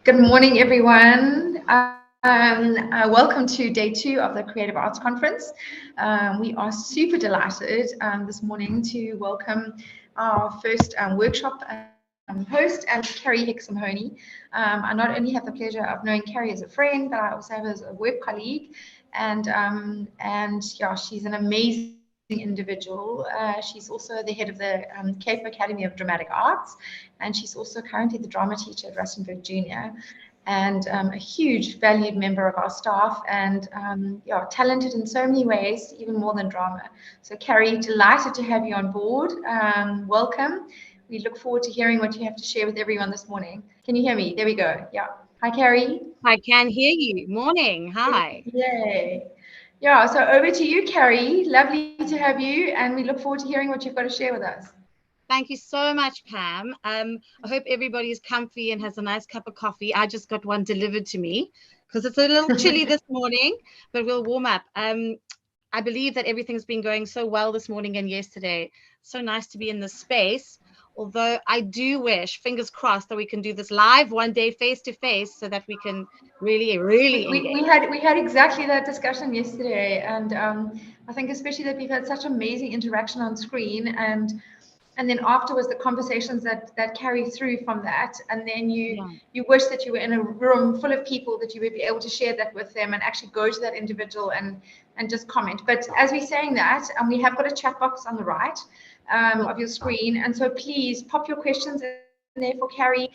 Good morning, everyone. Welcome to day 2 of the Creative Arts Conference. We are super delighted this morning to welcome our first workshop host, and Carey Hickson-Mahoney. I not only have the pleasure of knowing Carey as a friend, but I also have as a work colleague. And yeah, she's an amazing individual. She's also the head of the Cape Academy of Dramatic Arts, and she's also currently the drama teacher at Rustenburg Junior, and a huge valued member of our staff, and yeah, talented in so many ways, even more than drama. So Carey, delighted to have you on board. Welcome. We look forward to hearing what you have to share with everyone this morning. Can you hear me? There we go. Yeah. Hi, Carey. I can hear you. Morning. Hi. Yay. Yeah, so over to you, Carey. Lovely to have you, and we look forward to hearing what you've got to share with us. Thank you so much, Pam. I hope everybody is comfy and has a nice cup of coffee. I just got one delivered to me because it's a little chilly this morning, but we'll warm up. I believe that everything's been going so well this morning and yesterday. So nice to be in this space. Although I do wish, fingers crossed, that we can do this live one day face to face so that we can really We engage. had exactly that discussion yesterday, and I think especially that we've had such amazing interaction on screen, and then afterwards the conversations that carry through from that, and then Yeah. you wish that you were in a room full of people that you would be able to share that with them and actually go to that individual and just comment. But as we're saying that, we have got a chat box on the right Cool. of your screen, and so please pop your questions in there for Carey,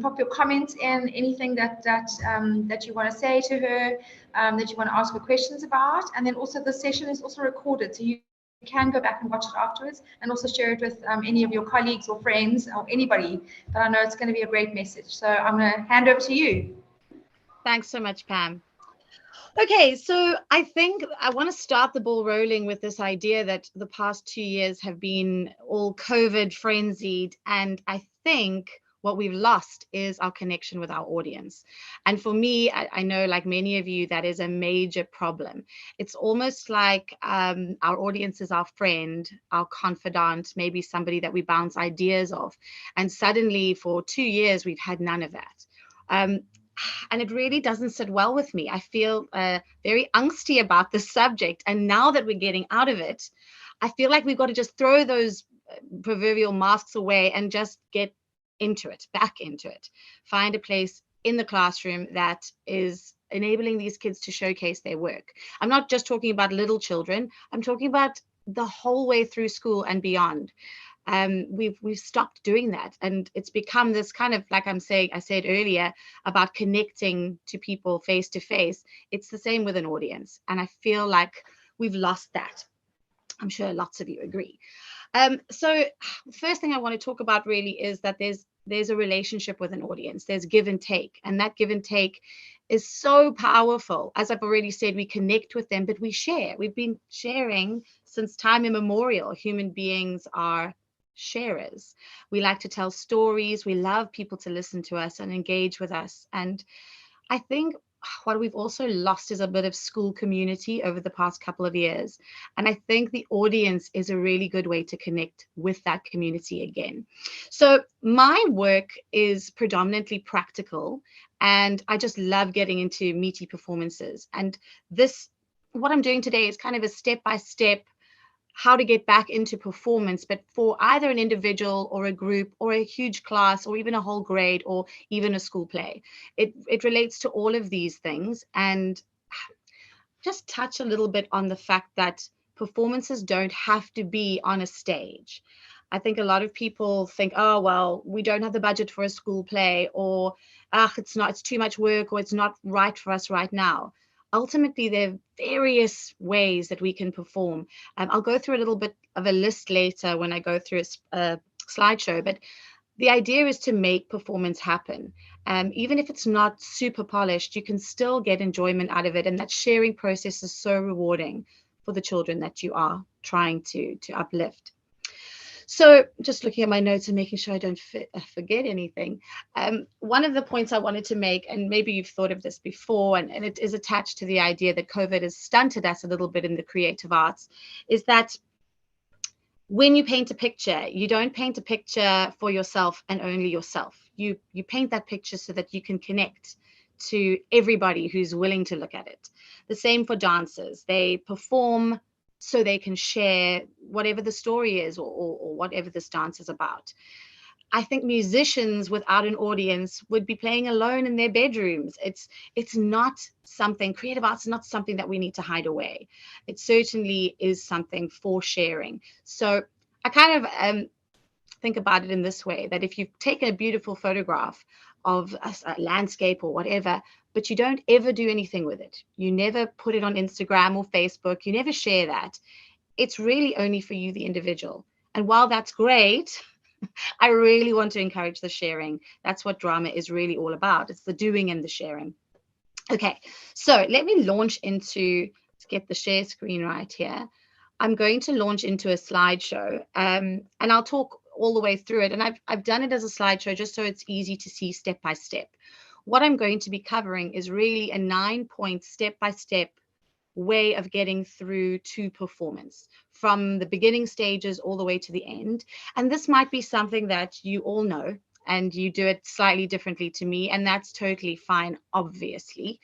pop your comments in, anything that you want to say to her, that you want to ask her questions about. And then also the session is also recorded, so you can go back and watch it afterwards, and also share it with any of your colleagues or friends or anybody. But I know it's going to be a great message. So I'm going to hand over to you. Thanks so much, Pam. Okay, so I think I want to start the ball rolling with this idea that the past 2 years have been all COVID frenzied. And I think what we've lost is our connection with our audience. And for me, I know, like many of you, that is a major problem. It's almost like our audience is our friend, our confidant, maybe somebody that we bounce ideas off. And suddenly, for 2 years, we've had none of that. Um, and it really doesn't sit well with me. I feel very angsty about this subject. And now that we're getting out of it, I feel like we've got to just throw those proverbial masks away and just get into it, back into it. Find a place in the classroom that is enabling these kids to showcase their work. I'm not just talking about little children, I'm talking about the whole way through school and beyond. We've stopped doing that, and it's become this kind of, like I said earlier, about connecting to people face to face. It's the same with an audience, and I feel like we've lost that. I'm sure lots of you agree. So first thing I want to talk about really is that there's a relationship with an audience. There's give and take, and that give and take is so powerful. As I've already said, we connect with them, but we share. We've been sharing since time immemorial. Human beings are sharers. We like to tell stories. We love people to listen to us and engage with us. And I think what we've also lost is a bit of school community over the past couple of years. And I think the audience is a really good way to connect with that community again. So my work is predominantly practical, and I just love getting into meaty performances. And this, what I'm doing today, is kind of a step-by-step how to get back into performance, but for either an individual or a group or a huge class or even a whole grade or even a school play. It relates to all of these things, and just touch a little bit on the fact that performances don't have to be on a stage. I think a lot of people think, oh, well, we don't have the budget for a school play, or it's too much work, or it's not right for us right now. Ultimately, there are various ways that we can perform. I'll go through a little bit of a list later when I go through a slideshow, but the idea is to make performance happen. Even if it's not super polished, you can still get enjoyment out of it. And that sharing process is so rewarding for the children that you are trying to uplift. So just looking at my notes and making sure I don't forget anything. One of the points I wanted to make, and maybe you've thought of this before, and it is attached to the idea that COVID has stunted us a little bit in the creative arts, is that when you paint a picture, you don't paint a picture for yourself and only yourself. You paint that picture so that you can connect to everybody who's willing to look at it. The same for dancers. They perform so they can share whatever the story is, or whatever this dance is about. I think musicians without an audience would be playing alone in their bedrooms. It's not something, creative arts is not something that we need to hide away. It certainly is something for sharing. So I kind of think about it in this way, that if you've taken a beautiful photograph of a landscape or whatever, but you don't ever do anything with it, you never put it on Instagram or Facebook, you never share that, it's really only for you, the individual. And while that's great, I really want to encourage the sharing. That's what drama is really all about. It's the doing and the sharing. Okay, so let me launch into, let's get the share screen right here. I'm going to launch into a slideshow, and I'll talk all the way through it. And I've done it as a slideshow just so it's easy to see step by step. What I'm going to be covering is really a 9-point step-by-step way of getting through to performance, from the beginning stages all the way to the end. And this might be something that you all know, and you do it slightly differently to me, and that's totally fine, obviously.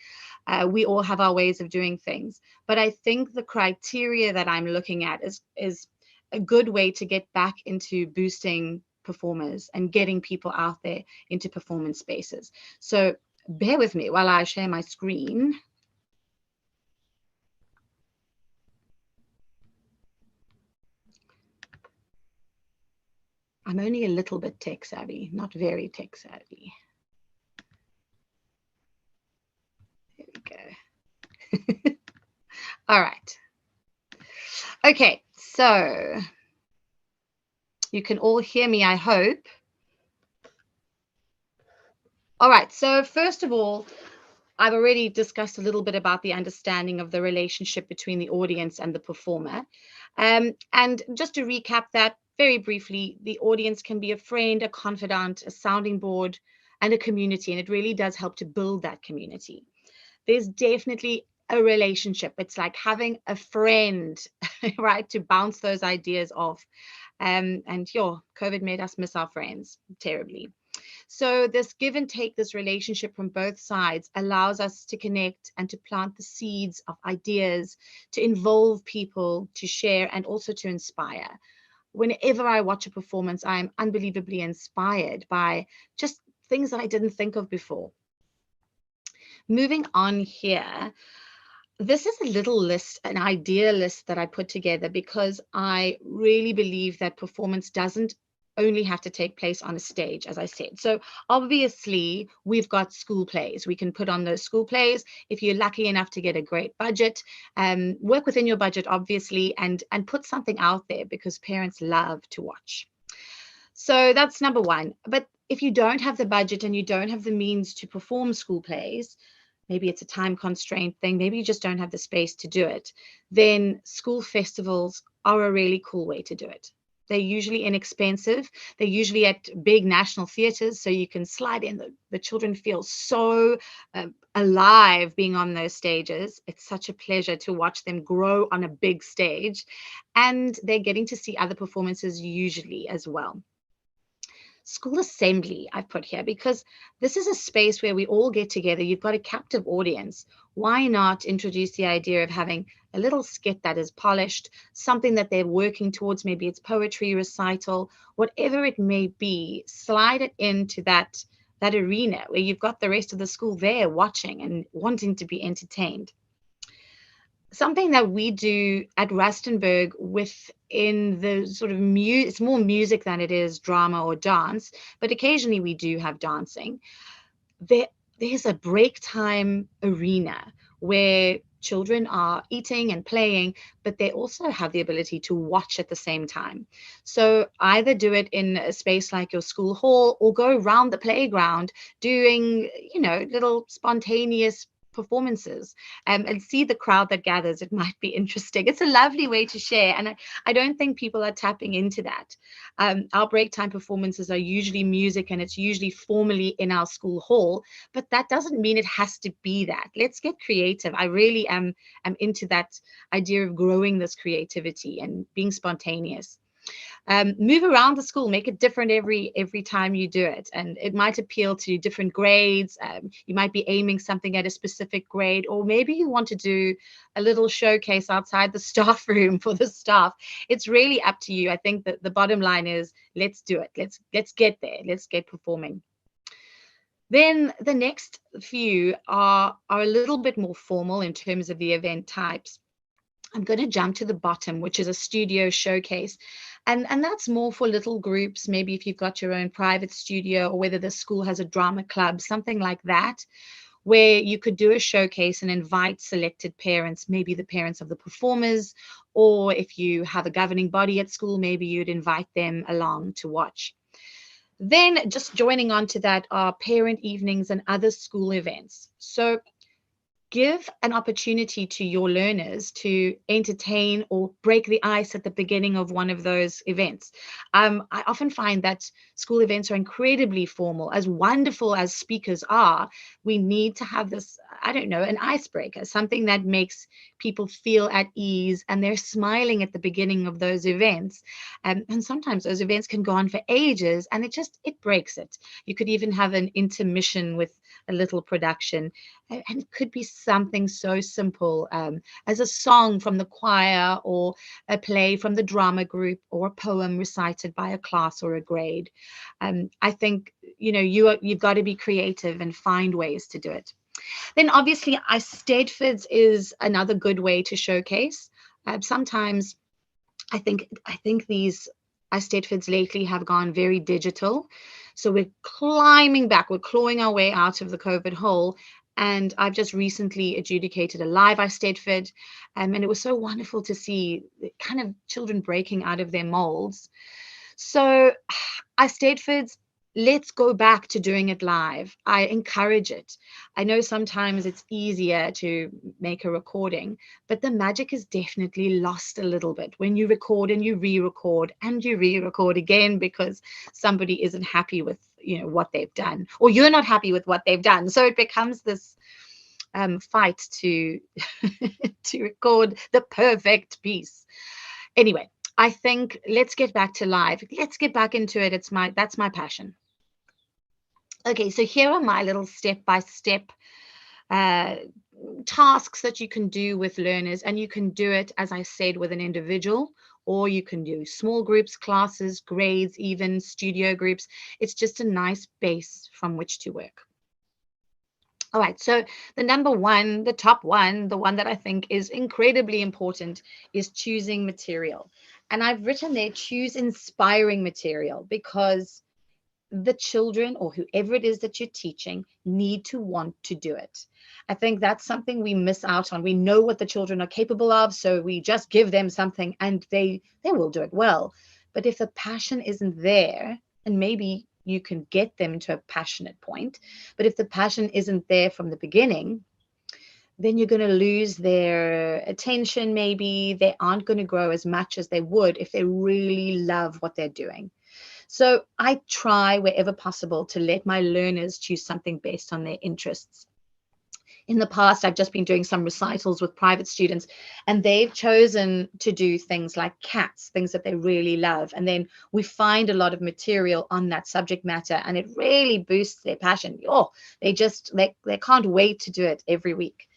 We all have our ways of doing things. But I think the criteria that I'm looking at is a good way to get back into boosting performers and getting people out there into performance spaces. So bear with me while I share my screen. I'm only a little bit tech savvy, not very tech savvy. There we go. All right. Okay, so you can all hear me, I hope. All right, so first of all, I've already discussed a little bit about the understanding of the relationship between the audience and the performer. And just to recap that very briefly, the audience can be a friend, a confidant, a sounding board, and a community. And it really does help to build that community. There's definitely a relationship. It's like having a friend, right, to bounce those ideas off. And COVID made us miss our friends terribly. So this give and take, this relationship from both sides, allows us to connect and to plant the seeds of ideas, to involve people, to share, and also to inspire. Whenever I watch a performance, I'm unbelievably inspired by just things that I didn't think of before. Moving on here, this is a little list, an idea list that I put together because I really believe that performance doesn't only have to take place on a stage, as I said. So obviously we've got school plays. We can put on those school plays. If you're lucky enough to get a great budget, work within your budget, obviously, and put something out there because parents love to watch. So that's number one. But if you don't have the budget and you don't have the means to perform school plays, maybe it's a time constraint thing, maybe you just don't have the space to do it, then school festivals are a really cool way to do it. They're usually inexpensive. They're usually at big national theaters, so you can slide in. The children feel so alive being on those stages. It's such a pleasure to watch them grow on a big stage, and they're getting to see other performances usually as well. School assembly I've put here because this is a space where we all get together. You've got a captive audience. Why not introduce the idea of having a little skit that is polished, something that they're working towards, maybe it's poetry recital, whatever it may be, slide it into that arena where you've got the rest of the school there watching and wanting to be entertained. Something that we do at Rustenburg within the sort of it's more music than it is drama or dance, but occasionally we do have dancing. There's a break time arena where children are eating and playing, but they also have the ability to watch at the same time. So either do it in a space like your school hall or go around the playground doing, little spontaneous performances and see the crowd that gathers. It might be interesting. It's a lovely way to share, and I don't think people are tapping into that. Our break time performances are usually music, and it's usually formally in our school hall, but that doesn't mean it has to be that. Let's get creative. I really am into that idea of growing this creativity and being spontaneous. Move around the school, make it different every time you do it. And it might appeal to different grades. You might be aiming something at a specific grade, or maybe you want to do a little showcase outside the staff room for the staff. It's really up to you. I think that the bottom line is, let's do it. Let's get there. Let's get performing. Then the next few are a little bit more formal in terms of the event types. I'm going to jump to the bottom, which is a studio showcase. And that's more for little groups, maybe if you've got your own private studio, or whether the school has a drama club, something like that, where you could do a showcase and invite selected parents, maybe the parents of the performers, or if you have a governing body at school, maybe you'd invite them along to watch. Then just joining on to that are parent evenings and other school events. So give an opportunity to your learners to entertain or break the ice at the beginning of one of those events. I often find that school events are incredibly formal. As wonderful as speakers are, we need to have this, I don't know, an icebreaker, something that makes people feel at ease and they're smiling at the beginning of those events. And sometimes those events can go on for ages and it breaks it. You could even have an intermission with a little production, and it could be something so simple as a song from the choir, or a play from the drama group, or a poem recited by a class or a grade. I think you've got to be creative and find ways to do it. Then obviously Eisteddfods is another good way to showcase. Sometimes I think these Eisteddfods lately have gone very digital. So we're climbing back, we're clawing our way out of the COVID hole. And I've just recently adjudicated a live Eisteddfod, and it was so wonderful to see kind of children breaking out of their molds. So Eisteddfods, let's go back to doing it live. I encourage it. I know sometimes it's easier to make a recording, but the magic is definitely lost a little bit when you record and you re-record and you re-record again because somebody isn't happy with what they've done, or you're not happy with what they've done. So it becomes this fight to to record the perfect piece. Anyway, I think let's get back to live. Let's get back into it. That's my passion. Okay, so here are my little step-by-step tasks that you can do with learners, and you can do it, as I said, with an individual, or you can do small groups, classes, grades, even studio groups. It's just a nice base from which to work. All right, so the number one, the top one, the one that I think is incredibly important is choosing material. And I've written there, choose inspiring material, because the children, or whoever it is that you're teaching, need to want to do it. I think that's something we miss out on. We know what the children are capable of, so we just give them something and they will do it well. But if the passion isn't there, and maybe you can get them to a passionate point, but if the passion isn't there from the beginning, then you're going to lose their attention. Maybe they aren't going to grow as much as they would if they really love what they're doing. So I try wherever possible to let my learners choose something based on their interests. In the past, I've just been doing some recitals with private students, and they've chosen to do things like cats, things that they really love. And then we find a lot of material on that subject matter, and it really boosts their passion. They can't wait to do it every week.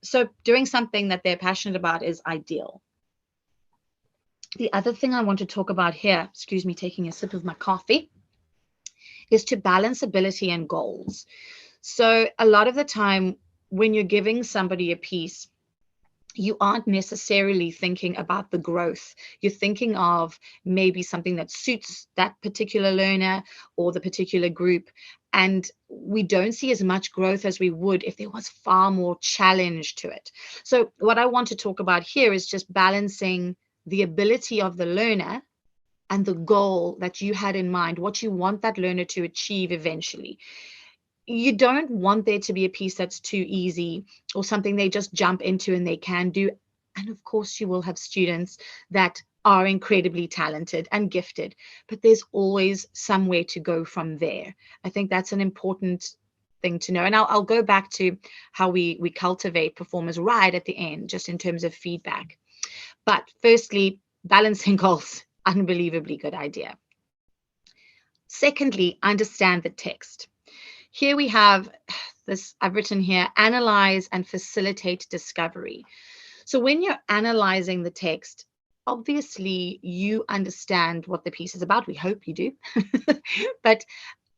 So doing something that they're passionate about is ideal. The other thing I want to talk about here, excuse me, taking a sip of my coffee, is to balance ability and goals. So a lot of the time when you're giving somebody a piece, you aren't necessarily thinking about the growth. You're thinking of maybe something that suits that particular learner or the particular group. And we don't see as much growth as we would if there was far more challenge to it. So what I want to talk about here is just balancing the ability of the learner and the goal that you had in mind, what you want that learner to achieve eventually. You don't want there to be a piece that's too easy or something they just jump into and they can do. And of course, you will have students that are incredibly talented and gifted, but there's always some way to go from there. I think that's an important thing to know. And I'll go back to how we cultivate performers right at the end, just in terms of feedback. But firstly, balancing goals unbelievably good idea. Secondly, understand the text. Here we have this, I've written here, analyze and facilitate discovery. So when you're analyzing the text, obviously you understand what the piece is about. We hope you do, but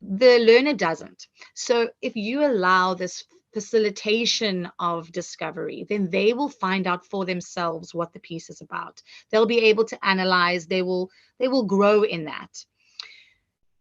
the learner doesn't. So if you allow this facilitation of discovery, then they will find out for themselves what the piece is about. They'll be able to analyze, they will grow in that.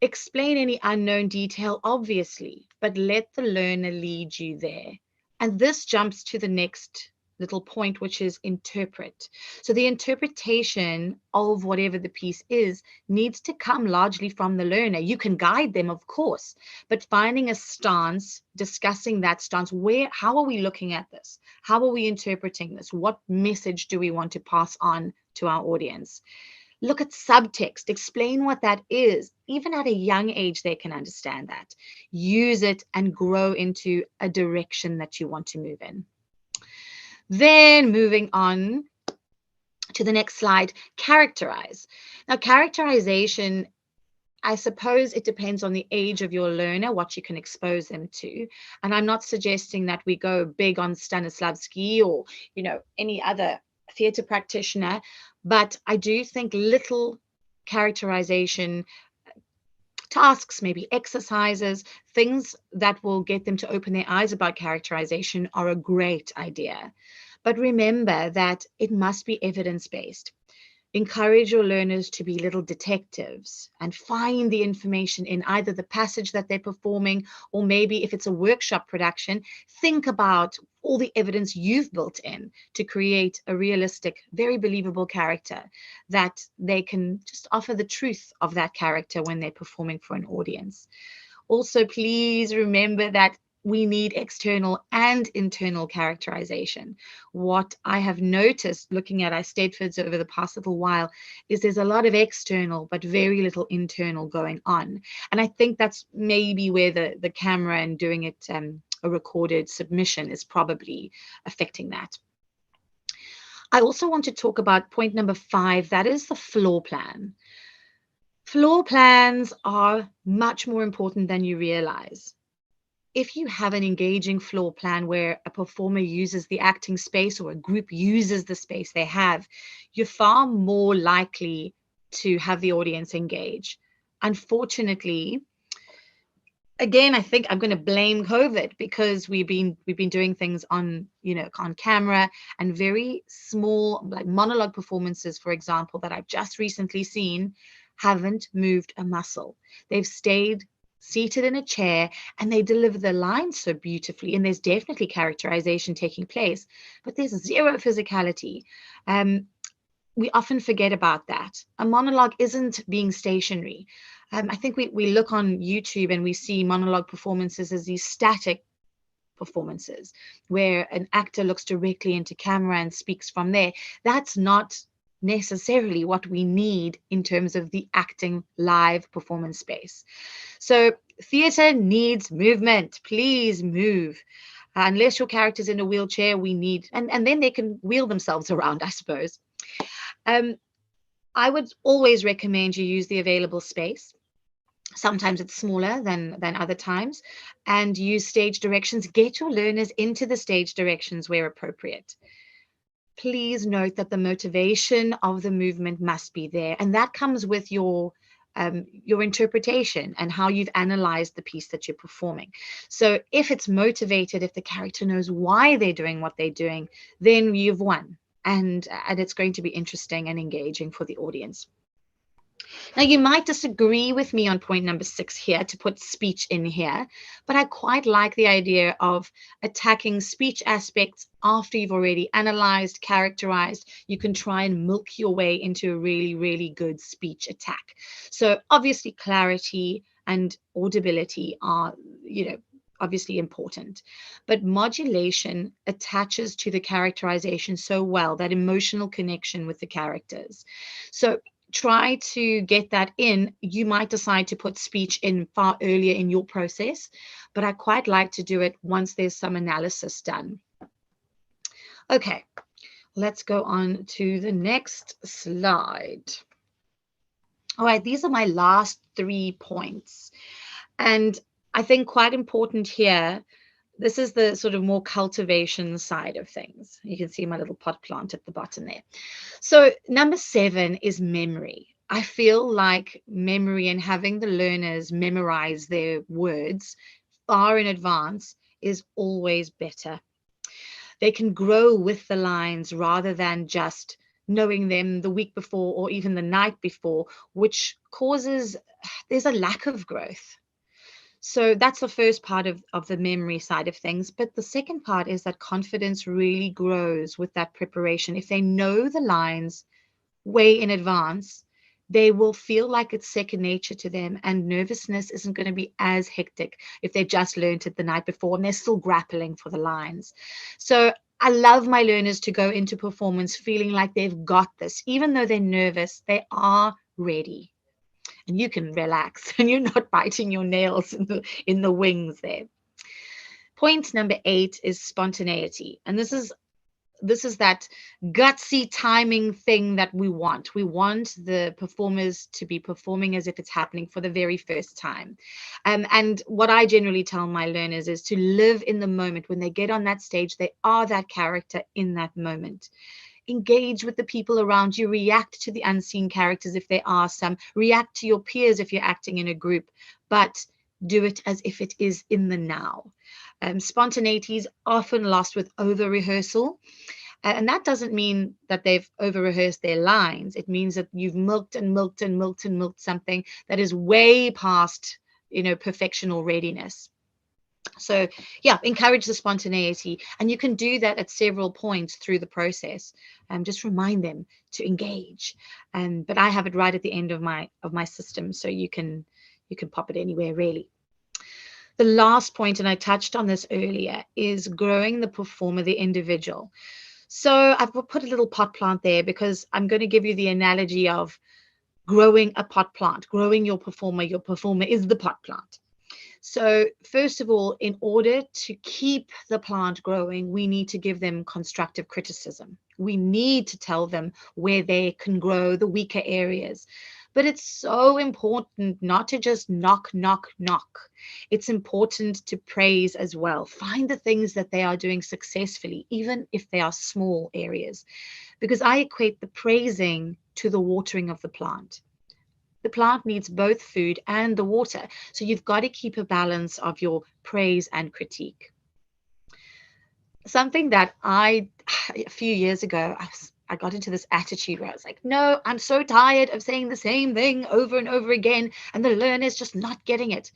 Explain any unknown detail, obviously, but let the learner lead you there. And this jumps to the next little point, which is interpret. So the interpretation of whatever the piece is needs to come largely from the learner. You can guide them, of course, but finding a stance, discussing that stance, how are we looking at this? How are we interpreting this? What message do we want to pass on to our audience? Look at subtext, explain what that is. Even at a young age, they can understand that. Use it and grow into a direction that you want to move in. Then moving on to the next slide, characterize. Now, characterization, I suppose it depends on the age of your learner, what you can expose them to. And I'm not suggesting that we go big on Stanislavski or, any other theatre practitioner, but I do think little characterization tasks, maybe exercises, things that will get them to open their eyes about characterization are a great idea. But remember that it must be evidence-based. Encourage your learners to be little detectives and find the information in either the passage that they're performing, or maybe if it's a workshop production, think about all the evidence you've built in to create a realistic, very believable character that they can just offer the truth of that character when they're performing for an audience. Also, please remember that we need external and internal characterization. What I have noticed looking at our Statefords over the past little while is there's a lot of external, but very little internal going on. And I think that's maybe where the camera and doing it a recorded submission is probably affecting that. I also want to talk about point number 5, that is the floor plan. Floor plans are much more important than you realize. If you have an engaging floor plan where a performer uses the acting space or a group uses the space they have, you're far more likely to have the audience engage. Unfortunately, again, I think I'm going to blame COVID because we've been doing things on camera, and very small, like monologue performances, for example, that I've just recently seen haven't moved a muscle. They've stayed seated in a chair and they deliver the lines so beautifully, and there's definitely characterization taking place, but there's zero physicality. We often forget about that. A monologue isn't being stationary. I think we look on YouTube and we see monologue performances as these static performances where an actor looks directly into camera and speaks from there. That's not necessarily what we need in terms of the acting live performance space. So theatre needs movement. Please move. Unless your character's in a wheelchair, we need, and then they can wheel themselves around, I suppose. I would always recommend you use the available space. Sometimes it's smaller than other times, and use stage directions. Get your learners into the stage directions where appropriate. Please note that the motivation of the movement must be there, and that comes with your interpretation and how you've analyzed the piece that you're performing. So if it's motivated, if the character knows why they're doing what they're doing, then you've won, and it's going to be interesting and engaging for the audience. Now, you might disagree with me on point number 6 here, to put speech in here, but I quite like the idea of attacking speech aspects after you've already analyzed, characterized. You can try and milk your way into a really, really good speech attack. So obviously clarity and audibility are, obviously important, but modulation attaches to the characterization so well, that emotional connection with the characters. So try to get that in. You might decide to put speech in far earlier in your process, but I quite like to do it once there's some analysis done. Okay, let's go on to the next slide. All right, these are my last 3 points. And I think quite important here, this is the sort of more cultivation side of things. You can see my little pot plant at the bottom there. So number 7 is memory. I feel like memory and having the learners memorize their words far in advance is always better. They can grow with the lines rather than just knowing them the week before or even the night before, which causes, there's a lack of growth. So that's the first part of the memory side of things. But the second part is that confidence really grows with that preparation. If they know the lines way in advance, they will feel like it's second nature to them, and nervousness isn't going to be as hectic if they just learned it the night before and they're still grappling for the lines. So I love my learners to go into performance feeling like they've got this. Even though they're nervous, they are ready. And you can relax and you're not biting your nails in the wings there. Point number 8 is spontaneity. And this is that gutsy timing thing that we want. We want the performers to be performing as if it's happening for the very first time. And what I generally tell my learners is to live in the moment. When they get on that stage, they are that character in that moment. Engage with the people around you, react to the unseen characters if there are some, react to your peers if you're acting in a group, but do it as if it is in the now. Spontaneity is often lost with over rehearsal. And that doesn't mean that they've over rehearsed their lines. It means that you've milked and milked and milked and milked something that is way past, perfection or readiness. So yeah, encourage the spontaneity, and you can do that at several points through the process. Just remind them to engage. But I have it right at the end of my system, so you can pop it anywhere really. The last point, and I touched on this earlier, is growing the performer, the individual. So I've put a little pot plant there because I'm going to give you the analogy of growing a pot plant, growing your performer. Your performer is the pot plant. So first of all, in order to keep the plant growing, we need to give them constructive criticism. We need to tell them where they can grow, the weaker areas. But it's so important not to just knock, knock, knock. It's important to praise as well. Find the things that they are doing successfully, even if they are small areas, because I equate the praising to the watering of the plant. The plant needs both food and the water. So you've got to keep a balance of your praise and critique. Something that a few years ago, I got into this attitude where I was like, no, I'm so tired of saying the same thing over and over again, and the learner's just not getting it.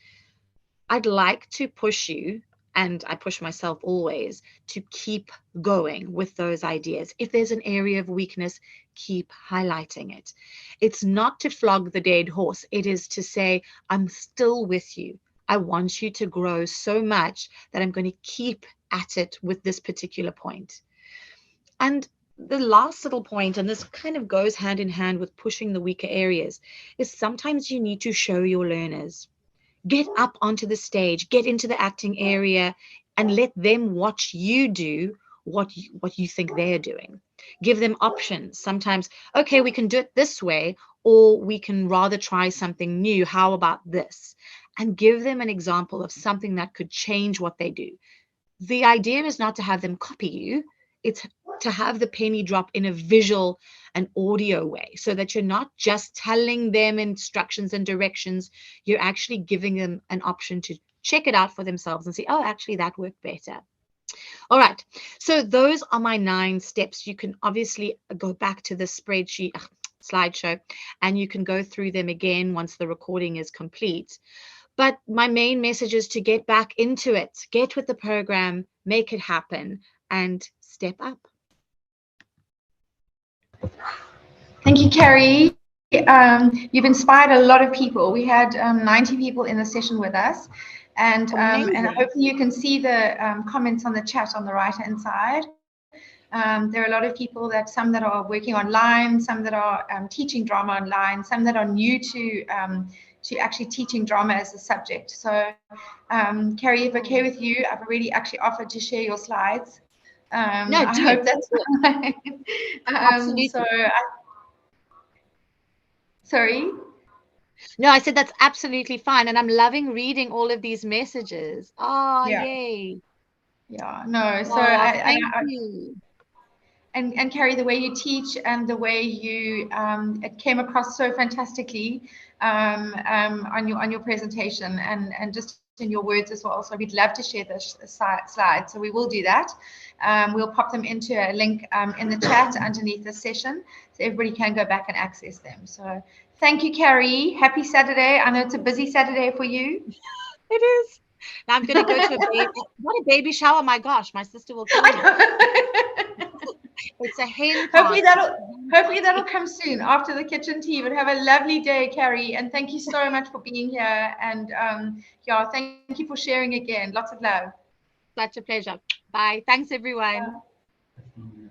I'd like to push you, and I push myself always, to keep going with those ideas. If there's an area of weakness, keep highlighting it. It's not to flog the dead horse. It is to say, I'm still with you. I want you to grow so much that I'm going to keep at it with this particular point. And the last little point, and this kind of goes hand in hand with pushing the weaker areas, is sometimes you need to show your learners. Get up onto the stage, get into the acting area, and let them watch you do what you think they're doing. Give them options. Sometimes, okay, we can do it this way, or we can rather try something new. How about this? And give them an example of something that could change what they do. The idea is not to have them copy you. It's to have the penny drop in a visual and audio way, so that you're not just telling them instructions and directions, you're actually giving them an option to check it out for themselves and say, oh, actually that worked better. All right, so those are my 9 steps. You can obviously go back to the spreadsheet, slideshow, and you can go through them again once the recording is complete. But my main message is to get back into it, get with the program, make it happen, and step up. Thank you, Carey. You've inspired a lot of people. We had 90 people in the session with us, and hopefully you can see the comments on the chat on the right-hand side. There are a lot of people some that are working online, some that are teaching drama online, some that are new to actually teaching drama as a subject. So, Carey, if okay with you, I've already actually offered to share your slides. No, I hope that's fine. Absolutely. Sorry. No, I said that's absolutely fine. And I'm loving reading all of these messages. Oh, Yeah. yay. Yeah. No. So Oh, thank you. and Carey, the way you teach and the way you it came across so fantastically on your presentation and just in your words as well. So we'd love to share this slide. So we will do that. We'll pop them into a link in the chat underneath this session, so everybody can go back and access them. So thank you, Carey. Happy Saturday. I know it's a busy Saturday for you. It is. Now I'm going to go to a baby. What a baby shower. My gosh, my sister will kill me. It's a hen Hopefully party. that'll come soon after the kitchen tea. But have a lovely day, Carey, and thank you so much for being here. And yeah, thank you for sharing again. Lots of love. Such a pleasure. Bye. Thanks, everyone.